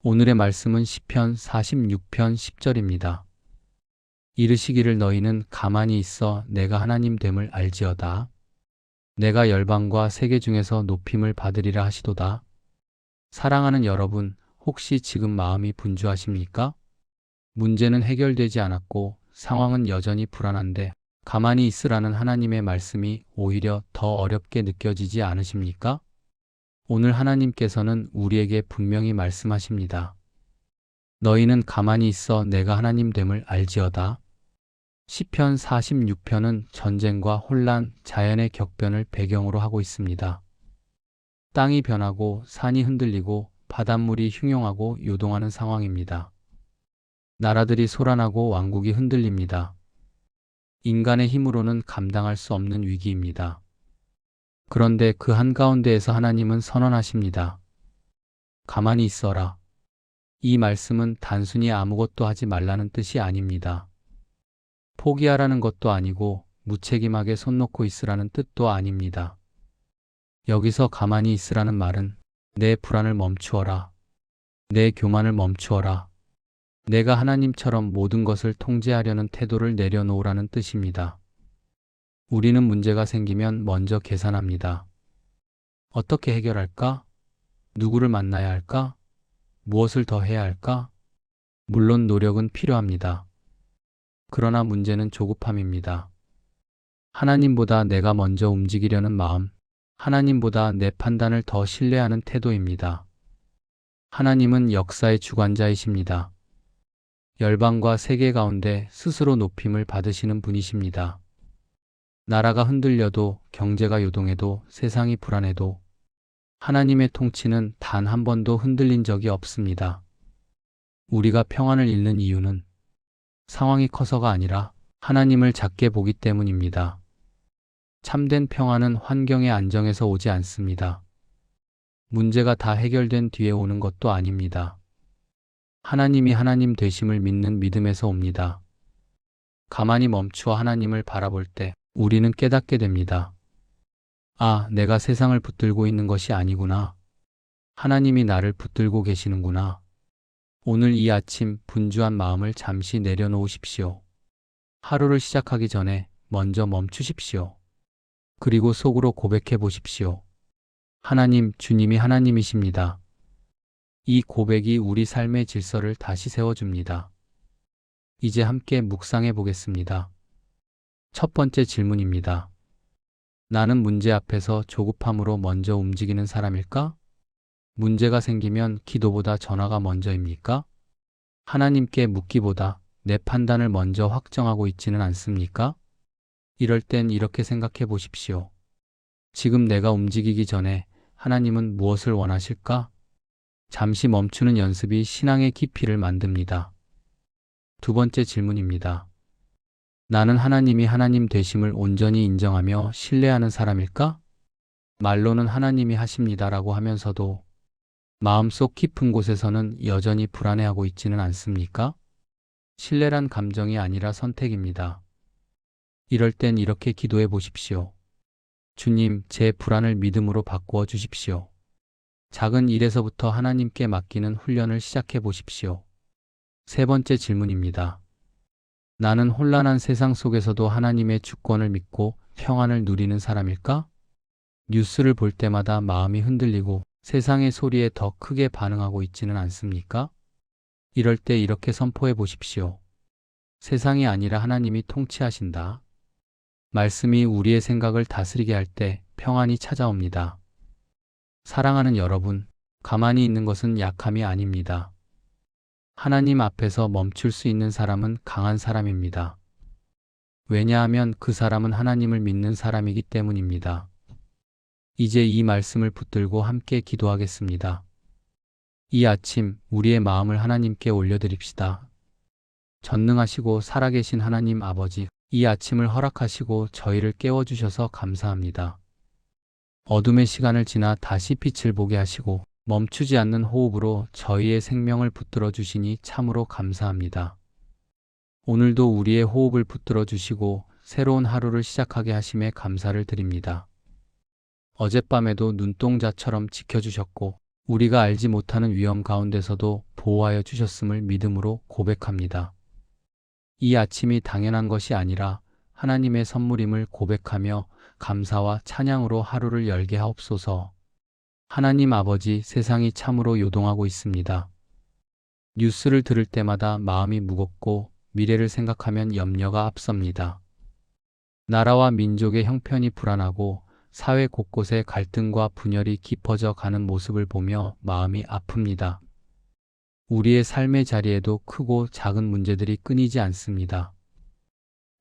오늘의 말씀은 시편 46편 10절입니다. 이르시기를 너희는 가만히 있어 내가 하나님 됨을 알지어다. 내가 열방과 세계 중에서 높임을 받으리라 하시도다. 사랑하는 여러분, 혹시 지금 마음이 분주하십니까? 문제는 해결되지 않았고 상황은 여전히 불안한데 가만히 있으라는 하나님의 말씀이 오히려 더 어렵게 느껴지지 않으십니까? 오늘 하나님께서는 우리에게 분명히 말씀하십니다. 너희는 가만히 있어 내가 하나님 됨을 알지어다. 시편 46편은 전쟁과 혼란, 자연의 격변을 배경으로 하고 있습니다. 땅이 변하고 산이 흔들리고 바닷물이 흉용하고 요동하는 상황입니다. 나라들이 소란하고 왕국이 흔들립니다. 인간의 힘으로는 감당할 수 없는 위기입니다. 그런데 그 한가운데에서 하나님은 선언하십니다. 가만히 있어라. 이 말씀은 단순히 아무것도 하지 말라는 뜻이 아닙니다. 포기하라는 것도 아니고 무책임하게 손 놓고 있으라는 뜻도 아닙니다. 여기서 가만히 있으라는 말은 내 불안을 멈추어라. 내 교만을 멈추어라. 내가 하나님처럼 모든 것을 통제하려는 태도를 내려놓으라는 뜻입니다. 우리는 문제가 생기면 먼저 계산합니다. 어떻게 해결할까? 누구를 만나야 할까? 무엇을 더 해야 할까? 물론 노력은 필요합니다. 그러나 문제는 조급함입니다. 하나님보다 내가 먼저 움직이려는 마음, 하나님보다 내 판단을 더 신뢰하는 태도입니다. 하나님은 역사의 주관자이십니다. 열방과 세계 가운데 스스로 높임을 받으시는 분이십니다. 나라가 흔들려도 경제가 요동해도 세상이 불안해도 하나님의 통치는 단 한 번도 흔들린 적이 없습니다. 우리가 평안을 잃는 이유는 상황이 커서가 아니라 하나님을 작게 보기 때문입니다. 참된 평안은 환경의 안정에서 오지 않습니다. 문제가 다 해결된 뒤에 오는 것도 아닙니다. 하나님이 하나님 되심을 믿는 믿음에서 옵니다. 가만히 멈추어 하나님을 바라볼 때 우리는 깨닫게 됩니다. 아, 내가 세상을 붙들고 있는 것이 아니구나. 하나님이 나를 붙들고 계시는구나. 오늘 이 아침 분주한 마음을 잠시 내려놓으십시오. 하루를 시작하기 전에 먼저 멈추십시오. 그리고 속으로 고백해 보십시오. 하나님, 주님이 하나님이십니다. 이 고백이 우리 삶의 질서를 다시 세워줍니다. 이제 함께 묵상해 보겠습니다. 첫 번째 질문입니다. 나는 문제 앞에서 조급함으로 먼저 움직이는 사람일까? 문제가 생기면 기도보다 전화가 먼저입니까? 하나님께 묻기보다 내 판단을 먼저 확정하고 있지는 않습니까? 이럴 땐 이렇게 생각해 보십시오. 지금 내가 움직이기 전에 하나님은 무엇을 원하실까? 잠시 멈추는 연습이 신앙의 깊이를 만듭니다. 두 번째 질문입니다. 나는 하나님이 하나님 되심을 온전히 인정하며 신뢰하는 사람일까? 말로는 하나님이 하십니다라고 하면서도 마음속 깊은 곳에서는 여전히 불안해하고 있지는 않습니까? 신뢰란 감정이 아니라 선택입니다. 이럴 땐 이렇게 기도해 보십시오. 주님, 제 불안을 믿음으로 바꾸어 주십시오. 작은 일에서부터 하나님께 맡기는 훈련을 시작해 보십시오. 세 번째 질문입니다. 나는 혼란한 세상 속에서도 하나님의 주권을 믿고 평안을 누리는 사람일까? 뉴스를 볼 때마다 마음이 흔들리고 세상의 소리에 더 크게 반응하고 있지는 않습니까? 이럴 때 이렇게 선포해 보십시오. 세상이 아니라 하나님이 통치하신다. 말씀이 우리의 생각을 다스리게 할 때 평안이 찾아옵니다. 사랑하는 여러분, 가만히 있는 것은 약함이 아닙니다. 하나님 앞에서 멈출 수 있는 사람은 강한 사람입니다. 왜냐하면 그 사람은 하나님을 믿는 사람이기 때문입니다. 이제 이 말씀을 붙들고 함께 기도하겠습니다. 이 아침 우리의 마음을 하나님께 올려드립시다. 전능하시고 살아계신 하나님 아버지, 이 아침을 허락하시고 저희를 깨워주셔서 감사합니다. 어둠의 시간을 지나 다시 빛을 보게 하시고 멈추지 않는 호흡으로 저희의 생명을 붙들어 주시니 참으로 감사합니다. 오늘도 우리의 호흡을 붙들어 주시고 새로운 하루를 시작하게 하심에 감사를 드립니다. 어젯밤에도 눈동자처럼 지켜주셨고 우리가 알지 못하는 위험 가운데서도 보호하여 주셨음을 믿음으로 고백합니다. 이 아침이 당연한 것이 아니라 하나님의 선물임을 고백하며 감사와 찬양으로 하루를 열게 하옵소서. 하나님 아버지, 세상이 참으로 요동하고 있습니다. 뉴스를 들을 때마다 마음이 무겁고 미래를 생각하면 염려가 앞섭니다. 나라와 민족의 형편이 불안하고 사회 곳곳에 갈등과 분열이 깊어져 가는 모습을 보며 마음이 아픕니다. 우리의 삶의 자리에도 크고 작은 문제들이 끊이지 않습니다.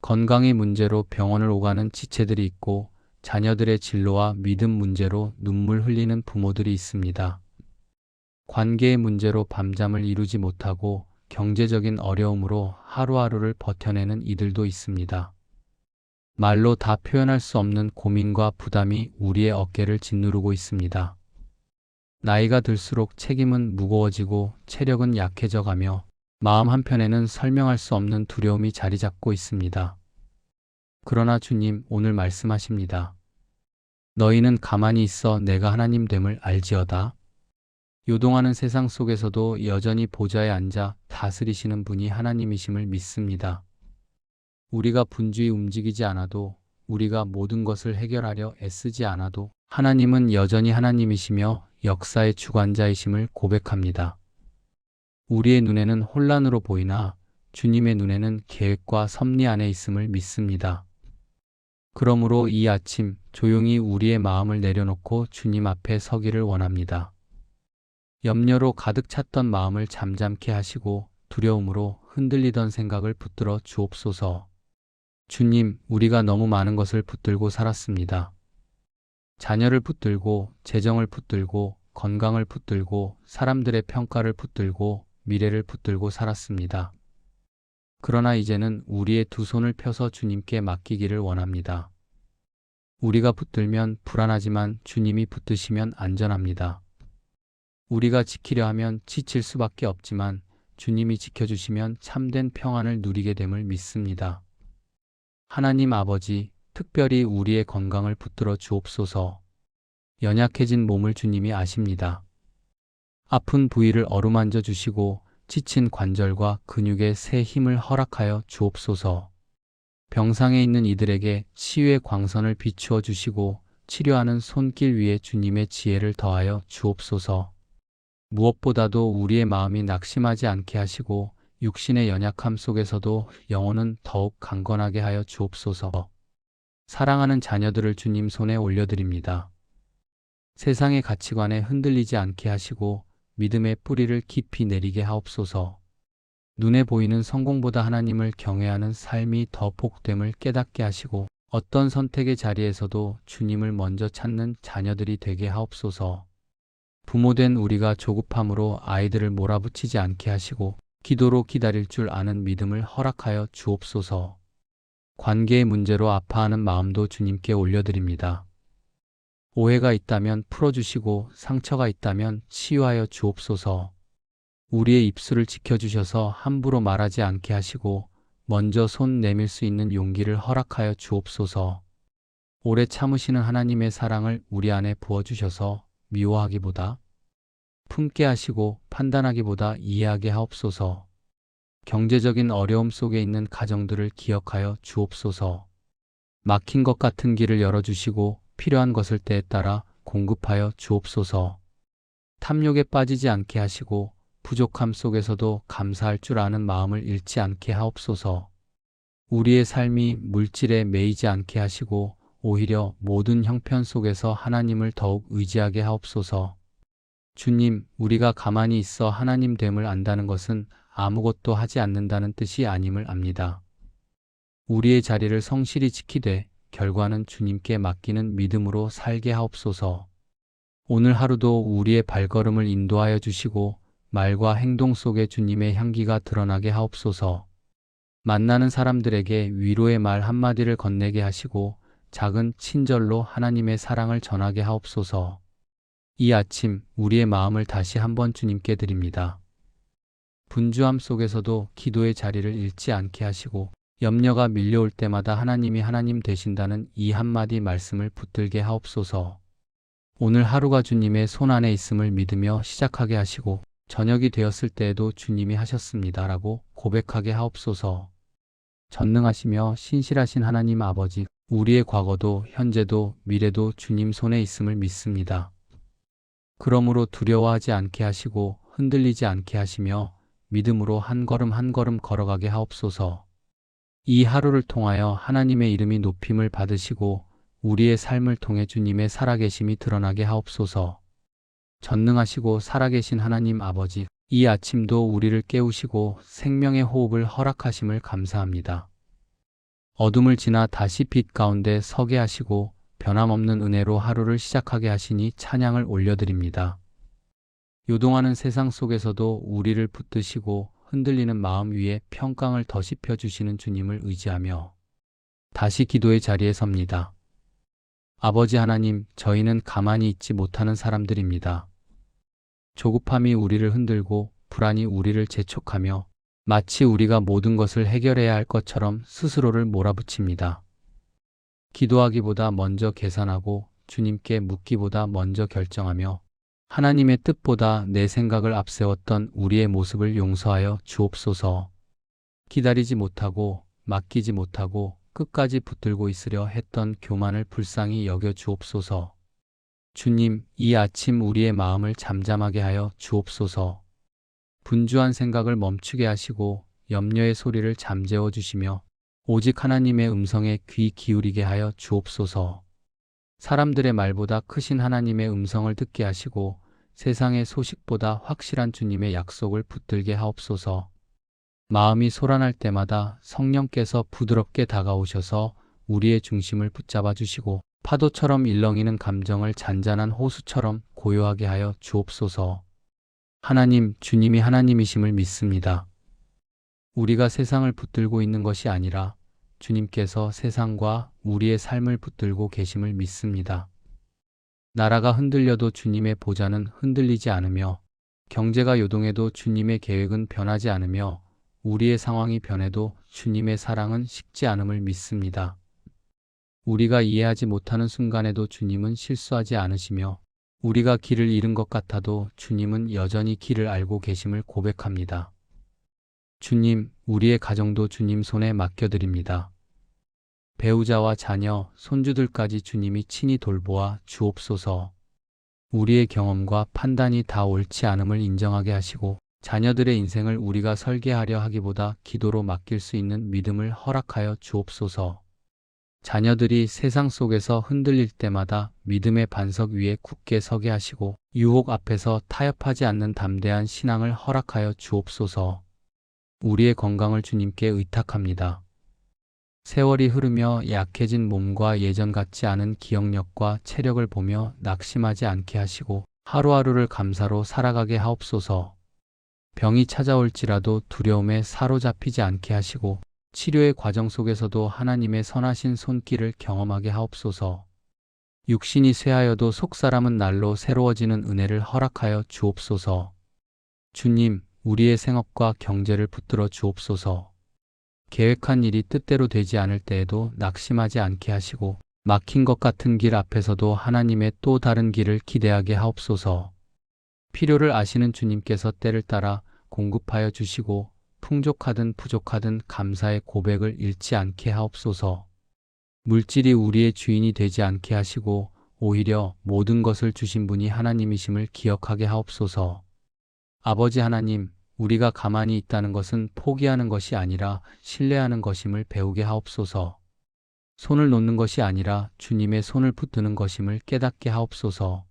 건강의 문제로 병원을 오가는 지체들이 있고 자녀들의 진로와 믿음 문제로 눈물 흘리는 부모들이 있습니다. 관계의 문제로 밤잠을 이루지 못하고 경제적인 어려움으로 하루하루를 버텨내는 이들도 있습니다. 말로 다 표현할 수 없는 고민과 부담이 우리의 어깨를 짓누르고 있습니다. 나이가 들수록 책임은 무거워지고 체력은 약해져 가며 마음 한편에는 설명할 수 없는 두려움이 자리 잡고 있습니다. 그러나 주님, 오늘 말씀하십니다. 너희는 가만히 있어 내가 하나님 됨을 알지어다. 요동하는 세상 속에서도 여전히 보좌에 앉아 다스리시는 분이 하나님이심을 믿습니다. 우리가 분주히 움직이지 않아도, 우리가 모든 것을 해결하려 애쓰지 않아도 하나님은 여전히 하나님이시며 역사의 주관자이심을 고백합니다. 우리의 눈에는 혼란으로 보이나 주님의 눈에는 계획과 섭리 안에 있음을 믿습니다. 그러므로 이 아침 조용히 우리의 마음을 내려놓고 주님 앞에 서기를 원합니다. 염려로 가득 찼던 마음을 잠잠케 하시고 두려움으로 흔들리던 생각을 붙들어 주옵소서. 주님, 우리가 너무 많은 것을 붙들고 살았습니다. 자녀를 붙들고, 재정을 붙들고, 건강을 붙들고, 사람들의 평가를 붙들고, 미래를 붙들고 살았습니다. 그러나 이제는 우리의 두 손을 펴서 주님께 맡기기를 원합니다. 우리가 붙들면 불안하지만 주님이 붙드시면 안전합니다. 우리가 지키려 하면 지칠 수밖에 없지만 주님이 지켜주시면 참된 평안을 누리게 됨을 믿습니다. 하나님 아버지, 특별히 우리의 건강을 붙들어 주옵소서. 연약해진 몸을 주님이 아십니다. 아픈 부위를 어루만져 주시고 지친 관절과 근육에 새 힘을 허락하여 주옵소서. 병상에 있는 이들에게 치유의 광선을 비추어 주시고 치료하는 손길 위에 주님의 지혜를 더하여 주옵소서. 무엇보다도 우리의 마음이 낙심하지 않게 하시고 육신의 연약함 속에서도 영혼은 더욱 강건하게 하여 주옵소서. 사랑하는 자녀들을 주님 손에 올려드립니다. 세상의 가치관에 흔들리지 않게 하시고 믿음의 뿌리를 깊이 내리게 하옵소서. 눈에 보이는 성공보다 하나님을 경외하는 삶이 더 복됨을 깨닫게 하시고 어떤 선택의 자리에서도 주님을 먼저 찾는 자녀들이 되게 하옵소서. 부모된 우리가 조급함으로 아이들을 몰아붙이지 않게 하시고 기도로 기다릴 줄 아는 믿음을 허락하여 주옵소서. 관계의 문제로 아파하는 마음도 주님께 올려드립니다. 오해가 있다면 풀어주시고 상처가 있다면 치유하여 주옵소서. 우리의 입술을 지켜주셔서 함부로 말하지 않게 하시고 먼저 손 내밀 수 있는 용기를 허락하여 주옵소서. 오래 참으시는 하나님의 사랑을 우리 안에 부어주셔서 미워하기보다 품게 하시고 판단하기보다 이해하게 하옵소서. 경제적인 어려움 속에 있는 가정들을 기억하여 주옵소서. 막힌 것 같은 길을 열어주시고 필요한 것을 때에 따라 공급하여 주옵소서. 탐욕에 빠지지 않게 하시고 부족함 속에서도 감사할 줄 아는 마음을 잃지 않게 하옵소서. 우리의 삶이 물질에 매이지 않게 하시고 오히려 모든 형편 속에서 하나님을 더욱 의지하게 하옵소서. 주님, 우리가 가만히 있어 하나님 됨을 안다는 것은 아무것도 하지 않는다는 뜻이 아님을 압니다. 우리의 자리를 성실히 지키되 결과는 주님께 맡기는 믿음으로 살게 하옵소서. 오늘 하루도 우리의 발걸음을 인도하여 주시고 말과 행동 속에 주님의 향기가 드러나게 하옵소서. 만나는 사람들에게 위로의 말 한마디를 건네게 하시고 작은 친절로 하나님의 사랑을 전하게 하옵소서. 이 아침 우리의 마음을 다시 한번 주님께 드립니다. 분주함 속에서도 기도의 자리를 잃지 않게 하시고 염려가 밀려올 때마다 하나님이 하나님 되신다는 이 한마디 말씀을 붙들게 하옵소서. 오늘 하루가 주님의 손 안에 있음을 믿으며 시작하게 하시고 저녁이 되었을 때에도 주님이 하셨습니다. 라고 고백하게 하옵소서. 전능하시며 신실하신 하나님 아버지, 우리의 과거도 현재도 미래도 주님 손에 있음을 믿습니다. 그러므로 두려워하지 않게 하시고 흔들리지 않게 하시며 믿음으로 한 걸음 한 걸음 걸어가게 하옵소서. 이 하루를 통하여 하나님의 이름이 높임을 받으시고 우리의 삶을 통해 주님의 살아계심이 드러나게 하옵소서. 전능하시고 살아계신 하나님 아버지, 이 아침도 우리를 깨우시고 생명의 호흡을 허락하심을 감사합니다. 어둠을 지나 다시 빛 가운데 서게 하시고 변함없는 은혜로 하루를 시작하게 하시니 찬양을 올려드립니다. 요동하는 세상 속에서도 우리를 붙드시고 흔들리는 마음 위에 평강을 더시펴 주시는 주님을 의지하며 다시 기도의 자리에 섭니다. 아버지 하나님, 저희는 가만히 있지 못하는 사람들입니다. 조급함이 우리를 흔들고 불안이 우리를 재촉하며 마치 우리가 모든 것을 해결해야 할 것처럼 스스로를 몰아붙입니다. 기도하기보다 먼저 계산하고 주님께 묻기보다 먼저 결정하며 하나님의 뜻보다 내 생각을 앞세웠던 우리의 모습을 용서하여 주옵소서. 기다리지 못하고 맡기지 못하고 끝까지 붙들고 있으려 했던 교만을 불쌍히 여겨 주옵소서. 주님, 이 아침 우리의 마음을 잠잠하게 하여 주옵소서. 분주한 생각을 멈추게 하시고 염려의 소리를 잠재워 주시며 오직 하나님의 음성에 귀 기울이게 하여 주옵소서. 사람들의 말보다 크신 하나님의 음성을 듣게 하시고 세상의 소식보다 확실한 주님의 약속을 붙들게 하옵소서. 마음이 소란할 때마다 성령께서 부드럽게 다가오셔서 우리의 중심을 붙잡아 주시고 파도처럼 일렁이는 감정을 잔잔한 호수처럼 고요하게 하여 주옵소서. 하나님, 주님이 하나님이심을 믿습니다. 우리가 세상을 붙들고 있는 것이 아니라 주님께서 세상과 우리의 삶을 붙들고 계심을 믿습니다. 나라가 흔들려도 주님의 보좌는 흔들리지 않으며 경제가 요동해도 주님의 계획은 변하지 않으며 우리의 상황이 변해도 주님의 사랑은 식지 않음을 믿습니다. 우리가 이해하지 못하는 순간에도 주님은 실수하지 않으시며 우리가 길을 잃은 것 같아도 주님은 여전히 길을 알고 계심을 고백합니다. 주님, 우리의 가정도 주님 손에 맡겨드립니다. 배우자와 자녀, 손주들까지 주님이 친히 돌보아 주옵소서. 우리의 경험과 판단이 다 옳지 않음을 인정하게 하시고 자녀들의 인생을 우리가 설계하려 하기보다 기도로 맡길 수 있는 믿음을 허락하여 주옵소서. 자녀들이 세상 속에서 흔들릴 때마다 믿음의 반석 위에 굳게 서게 하시고 유혹 앞에서 타협하지 않는 담대한 신앙을 허락하여 주옵소서. 우리의 건강을 주님께 의탁합니다. 세월이 흐르며 약해진 몸과 예전 같지 않은 기억력과 체력을 보며 낙심하지 않게 하시고 하루하루를 감사로 살아가게 하옵소서. 병이 찾아올지라도 두려움에 사로잡히지 않게 하시고 치료의 과정 속에서도 하나님의 선하신 손길을 경험하게 하옵소서. 육신이 쇠하여도 속사람은 날로 새로워지는 은혜를 허락하여 주옵소서. 주님, 우리의 생업과 경제를 붙들어 주옵소서. 계획한 일이 뜻대로 되지 않을 때에도 낙심하지 않게 하시고 막힌 것 같은 길 앞에서도 하나님의 또 다른 길을 기대하게 하옵소서. 필요를 아시는 주님께서 때를 따라 공급하여 주시고 풍족하든 부족하든 감사의 고백을 잃지 않게 하옵소서. 물질이 우리의 주인이 되지 않게 하시고 오히려 모든 것을 주신 분이 하나님이심을 기억하게 하옵소서. 아버지 하나님, 우리가 가만히 있다는 것은 포기하는 것이 아니라 신뢰하는 것임을 배우게 하옵소서. 손을 놓는 것이 아니라 주님의 손을 붙드는 것임을 깨닫게 하옵소서.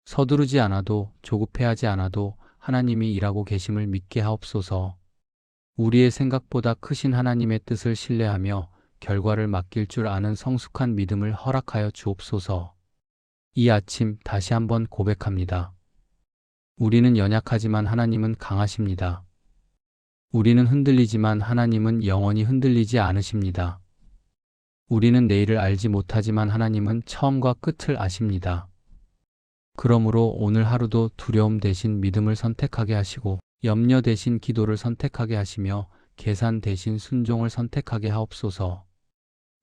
서두르지 않아도 조급해하지 않아도 하나님이 일하고 계심을 믿게 하옵소서. 우리의 생각보다 크신 하나님의 뜻을 신뢰하며 결과를 맡길 줄 아는 성숙한 믿음을 허락하여 주옵소서. 이 아침 다시 한번 고백합니다. 우리는 연약하지만 하나님은 강하십니다. 우리는 흔들리지만 하나님은 영원히 흔들리지 않으십니다. 우리는 내일을 알지 못하지만 하나님은 처음과 끝을 아십니다. 그러므로 오늘 하루도 두려움 대신 믿음을 선택하게 하시고 염려 대신 기도를 선택하게 하시며 계산 대신 순종을 선택하게 하옵소서.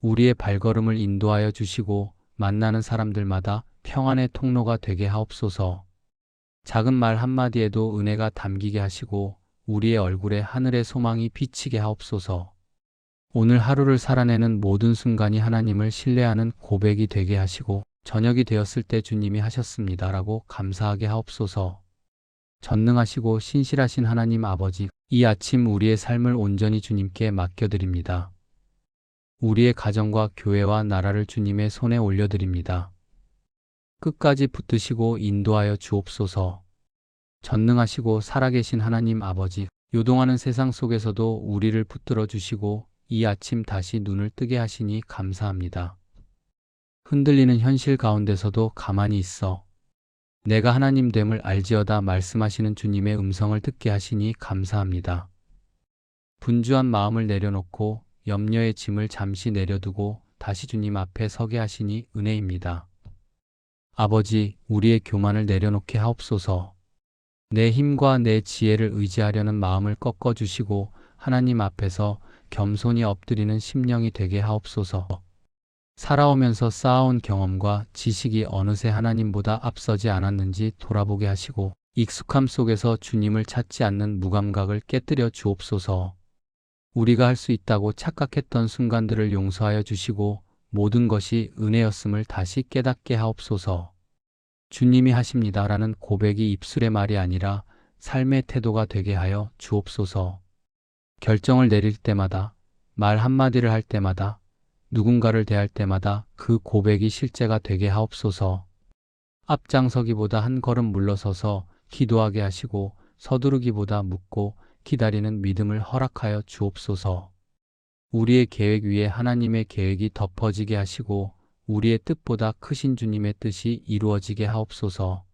우리의 발걸음을 인도하여 주시고 만나는 사람들마다 평안의 통로가 되게 하옵소서. 작은 말 한마디에도 은혜가 담기게 하시고 우리의 얼굴에 하늘의 소망이 비치게 하옵소서. 오늘 하루를 살아내는 모든 순간이 하나님을 신뢰하는 고백이 되게 하시고 저녁이 되었을 때 주님이 하셨습니다라고 감사하게 하옵소서. 전능하시고 신실하신 하나님 아버지, 이 아침 우리의 삶을 온전히 주님께 맡겨드립니다. 우리의 가정과 교회와 나라를 주님의 손에 올려드립니다. 끝까지 붙드시고 인도하여 주옵소서. 전능하시고 살아계신 하나님 아버지, 요동하는 세상 속에서도 우리를 붙들어 주시고 이 아침 다시 눈을 뜨게 하시니 감사합니다. 흔들리는 현실 가운데서도 가만히 있어 내가 하나님 됨을 알지어다 말씀하시는 주님의 음성을 듣게 하시니 감사합니다. 분주한 마음을 내려놓고 염려의 짐을 잠시 내려두고 다시 주님 앞에 서게 하시니 은혜입니다. 아버지, 우리의 교만을 내려놓게 하옵소서. 내 힘과 내 지혜를 의지하려는 마음을 꺾어주시고 하나님 앞에서 겸손히 엎드리는 심령이 되게 하옵소서. 살아오면서 쌓아온 경험과 지식이 어느새 하나님보다 앞서지 않았는지 돌아보게 하시고 익숙함 속에서 주님을 찾지 않는 무감각을 깨뜨려 주옵소서. 우리가 할 수 있다고 착각했던 순간들을 용서하여 주시고 모든 것이 은혜였음을 다시 깨닫게 하옵소서. 주님이 하십니다라는 고백이 입술의 말이 아니라 삶의 태도가 되게 하여 주옵소서. 결정을 내릴 때마다, 말 한마디를 할 때마다, 누군가를 대할 때마다 그 고백이 실제가 되게 하옵소서. 앞장서기보다 한 걸음 물러서서 기도하게 하시고 서두르기보다 묻고 기다리는 믿음을 허락하여 주옵소서. 우리의 계획 위에 하나님의 계획이 덮어지게 하시고 우리의 뜻보다 크신 주님의 뜻이 이루어지게 하옵소서.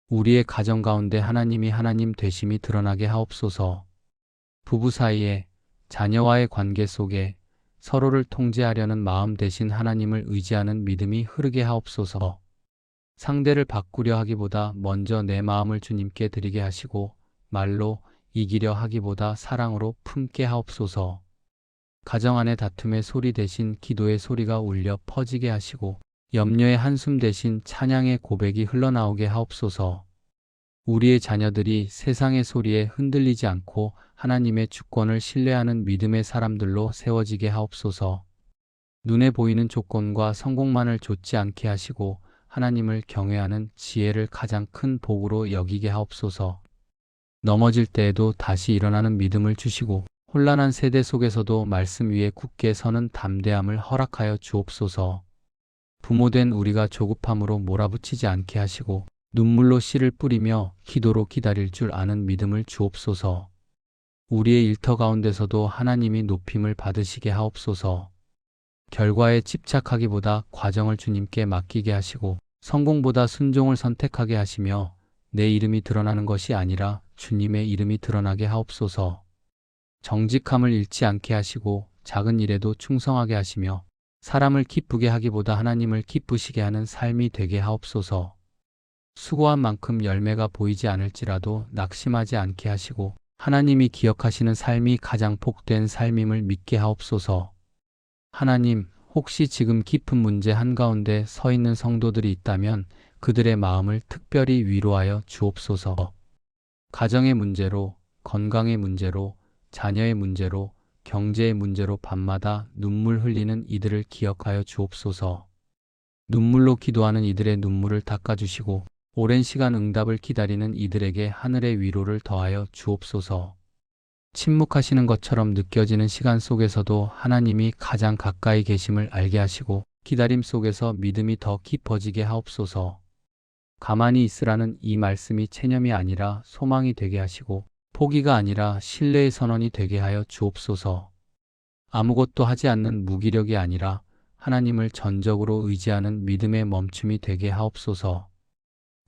우리의 가정 가운데 하나님이 하나님 되심이 드러나게 하옵소서. 부부 사이에, 자녀와의 관계 속에 서로를 통제하려는 마음 대신 하나님을 의지하는 믿음이 흐르게 하옵소서. 상대를 바꾸려 하기보다 먼저 내 마음을 주님께 드리게 하시고 말로 이기려 하기보다 사랑으로 품게 하옵소서. 가정 안의 다툼의 소리 대신 기도의 소리가 울려 퍼지게 하시고 염려의 한숨 대신 찬양의 고백이 흘러나오게 하옵소서. 우리의 자녀들이 세상의 소리에 흔들리지 않고 하나님의 주권을 신뢰하는 믿음의 사람들로 세워지게 하옵소서. 눈에 보이는 조건과 성공만을 좇지 않게 하시고 하나님을 경외하는 지혜를 가장 큰 복으로 여기게 하옵소서. 넘어질 때에도 다시 일어나는 믿음을 주시고 혼란한 세대 속에서도 말씀 위에 굳게 서는 담대함을 허락하여 주옵소서. 부모된 우리가 조급함으로 몰아붙이지 않게 하시고 눈물로 씨를 뿌리며 기도로 기다릴 줄 아는 믿음을 주옵소서. 우리의 일터 가운데서도 하나님이 높임을 받으시게 하옵소서. 결과에 집착하기보다 과정을 주님께 맡기게 하시고 성공보다 순종을 선택하게 하시며 내 이름이 드러나는 것이 아니라 주님의 이름이 드러나게 하옵소서. 정직함을 잃지 않게 하시고 작은 일에도 충성하게 하시며 사람을 기쁘게 하기보다 하나님을 기쁘시게 하는 삶이 되게 하옵소서. 수고한 만큼 열매가 보이지 않을지라도 낙심하지 않게 하시고 하나님이 기억하시는 삶이 가장 복된 삶임을 믿게 하옵소서. 하나님, 혹시 지금 깊은 문제 한가운데 서 있는 성도들이 있다면 그들의 마음을 특별히 위로하여 주옵소서. 가정의 문제로, 건강의 문제로, 자녀의 문제로, 경제의 문제로 밤마다 눈물 흘리는 이들을 기억하여 주옵소서. 눈물로 기도하는 이들의 눈물을 닦아주시고 오랜 시간 응답을 기다리는 이들에게 하늘의 위로를 더하여 주옵소서. 침묵하시는 것처럼 느껴지는 시간 속에서도 하나님이 가장 가까이 계심을 알게 하시고 기다림 속에서 믿음이 더 깊어지게 하옵소서. 가만히 있으라는 이 말씀이 체념이 아니라 소망이 되게 하시고 포기가 아니라 신뢰의 선언이 되게 하여 주옵소서. 아무것도 하지 않는 무기력이 아니라 하나님을 전적으로 의지하는 믿음의 멈춤이 되게 하옵소서.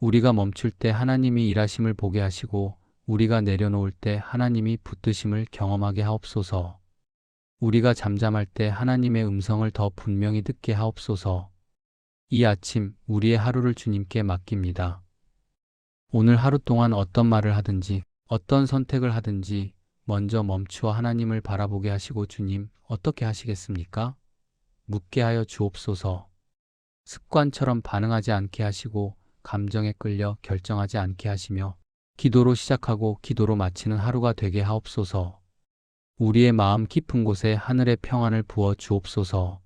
우리가 멈출 때 하나님이 일하심을 보게 하시고 우리가 내려놓을 때 하나님이 붙드심을 경험하게 하옵소서. 우리가 잠잠할 때 하나님의 음성을 더 분명히 듣게 하옵소서. 이 아침 우리의 하루를 주님께 맡깁니다. 오늘 하루 동안 어떤 말을 하든지 어떤 선택을 하든지 먼저 멈추어 하나님을 바라보게 하시고 주님 어떻게 하시겠습니까? 묻게 하여 주옵소서. 습관처럼 반응하지 않게 하시고 감정에 끌려 결정하지 않게 하시며 기도로 시작하고 기도로 마치는 하루가 되게 하옵소서. 우리의 마음 깊은 곳에 하늘의 평안을 부어 주옵소서.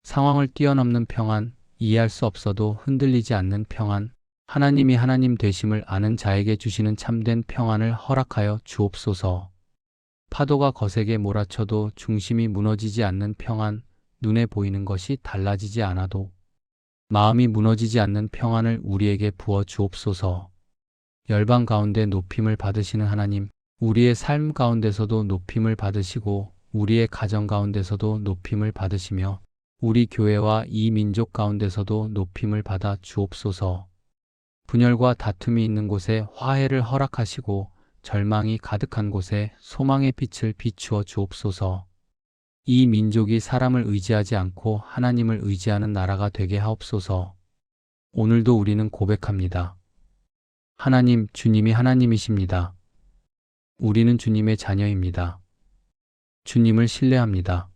상황을 뛰어넘는 평안, 이해할 수 없어도 흔들리지 않는 평안, 하나님이 하나님 되심을 아는 자에게 주시는 참된 평안을 허락하여 주옵소서. 파도가 거세게 몰아쳐도 중심이 무너지지 않는 평안, 눈에 보이는 것이 달라지지 않아도 마음이 무너지지 않는 평안을 우리에게 부어 주옵소서. 열방 가운데 높임을 받으시는 하나님, 우리의 삶 가운데서도 높임을 받으시고 우리의 가정 가운데서도 높임을 받으시며 우리 교회와 이 민족 가운데서도 높임을 받아 주옵소서. 분열과 다툼이 있는 곳에 화해를 허락하시고 절망이 가득한 곳에 소망의 빛을 비추어 주옵소서. 이 민족이 사람을 의지하지 않고 하나님을 의지하는 나라가 되게 하옵소서. 오늘도 우리는 고백합니다. 하나님, 주님이 하나님이십니다. 우리는 주님의 자녀입니다. 주님을 신뢰합니다.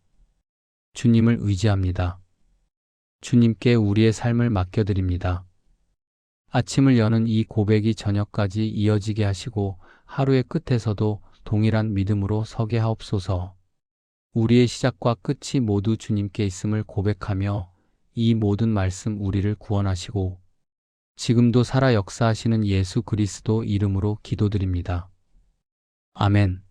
주님을 의지합니다. 주님께 우리의 삶을 맡겨드립니다. 아침을 여는 이 고백이 저녁까지 이어지게 하시고 하루의 끝에서도 동일한 믿음으로 서게 하옵소서. 우리의 시작과 끝이 모두 주님께 있음을 고백하며 이 모든 말씀 우리를 구원하시고 지금도 살아 역사하시는 예수 그리스도 이름으로 기도드립니다. 아멘.